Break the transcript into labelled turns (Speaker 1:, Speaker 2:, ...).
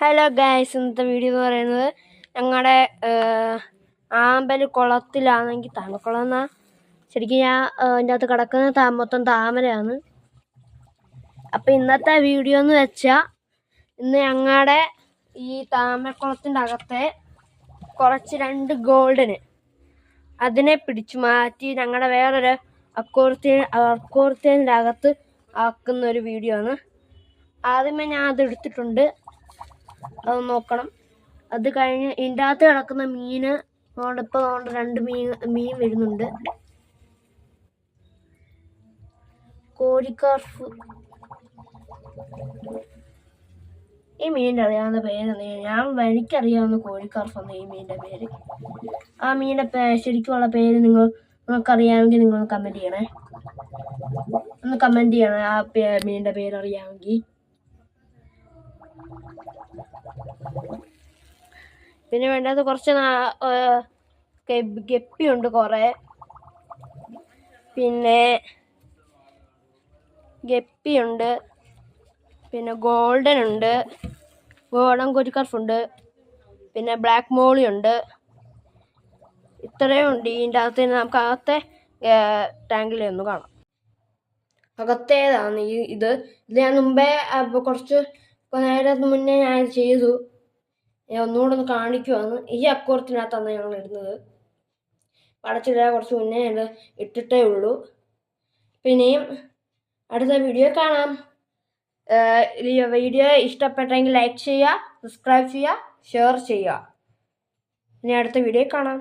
Speaker 1: Hello guys, ഇന്നത്തെ video എന്ന് പറയുന്നത് ഞങ്ങളുടെ ആമ്പൽ കുളത്തിലാണെങ്കിൽ താമരക്കുളം എന്നാ ശരിക്കും ഞാൻ അതിൻ്റെ അകത്ത് കിടക്കുന്ന മൊത്തം താമരയാണ്. അപ്പം ഇന്നത്തെ വീഡിയോ എന്ന് വെച്ചാൽ ഇന്ന് ഞങ്ങളുടെ ഈ താമരക്കുളത്തിൻ്റെ അകത്തെ കുറച്ച് 2 ഗോൾഡന് അതിനെ പിടിച്ചു മാറ്റി ഞങ്ങളുടെ വേറൊരു അക്വേറിയത്തിൻ്റെ അകത്ത് ആക്കുന്ന ഒരു വീഡിയോ ആണ്. ആദ്യമേ ഞാൻ അത് എടുത്തിട്ടുണ്ട്, അത് നോക്കണം. അത് കഴിഞ്ഞ് ഇതിൻ്റെ അകത്ത് കിടക്കുന്ന മീന് ഇപ്പോൾ 2 മീൻ വരുന്നുണ്ട്. കോഴിക്കാർഫ്. ഈ മീനിൻ്റെ അറിയാവുന്ന പേരെന്താ? എനിക്കറിയാവുന്ന കോഴിക്കാർഫ് എന്ന ഈ മീനിൻ്റെ പേര്. ആ മീനിൻ്റെ ശരിക്കുമുള്ള പേര് നിങ്ങൾക്കറിയാമെങ്കിൽ നിങ്ങൾ കമൻറ്റ് ചെയ്യണേ. ഒന്ന് കമൻറ്റ് ചെയ്യണേ ആ മീനിൻ്റെ പേരറിയാമെങ്കിൽ. പിന്നെ വേണ്ടത് കുറച്ച് ഗപ്പിയുണ്ട് കുറേ. പിന്നെ ഗപ്പിയുണ്ട്, പിന്നെ ഗോൾഡൻ ഉണ്ട്, ഗോൾഡൻ കോഴിക്കാർഫുണ്ട്, പിന്നെ ബ്ലാക്ക് മോളി ഉണ്ട്. ഇത്രയും ഉണ്ട് ഇതിൻ്റെ അകത്ത്. നമുക്ക് അകത്തെ ടാങ്കിലൊന്ന് കാണാം. അകത്തേതാണ് ഇത് ഞാൻ മുമ്പേ കുറച്ച് നേരത്തിന് മുന്നേ ഞാൻ ചെയ്തു. ഞാൻ ഒന്നുകൂടെ ഒന്ന് കാണിക്കുവാണ്. ഈ അക്വേറിയത്തിനകത്താണ് ഞങ്ങൾ ഇടുന്നത്. അടച്ചിടാൻ കുറച്ച് മുന്നേ ഇത് ഇട്ടിട്ടേ ഉള്ളൂ. പിന്നെയും അടുത്ത വീഡിയോ കാണാം. ഈ വീഡിയോ ഇഷ്ടപ്പെട്ടെങ്കിൽ ലൈക്ക് ചെയ്യുക, സബ്സ്ക്രൈബ് ചെയ്യുക, ഷെയർ ചെയ്യുക. ഇനി അടുത്ത വീഡിയോ കാണാം.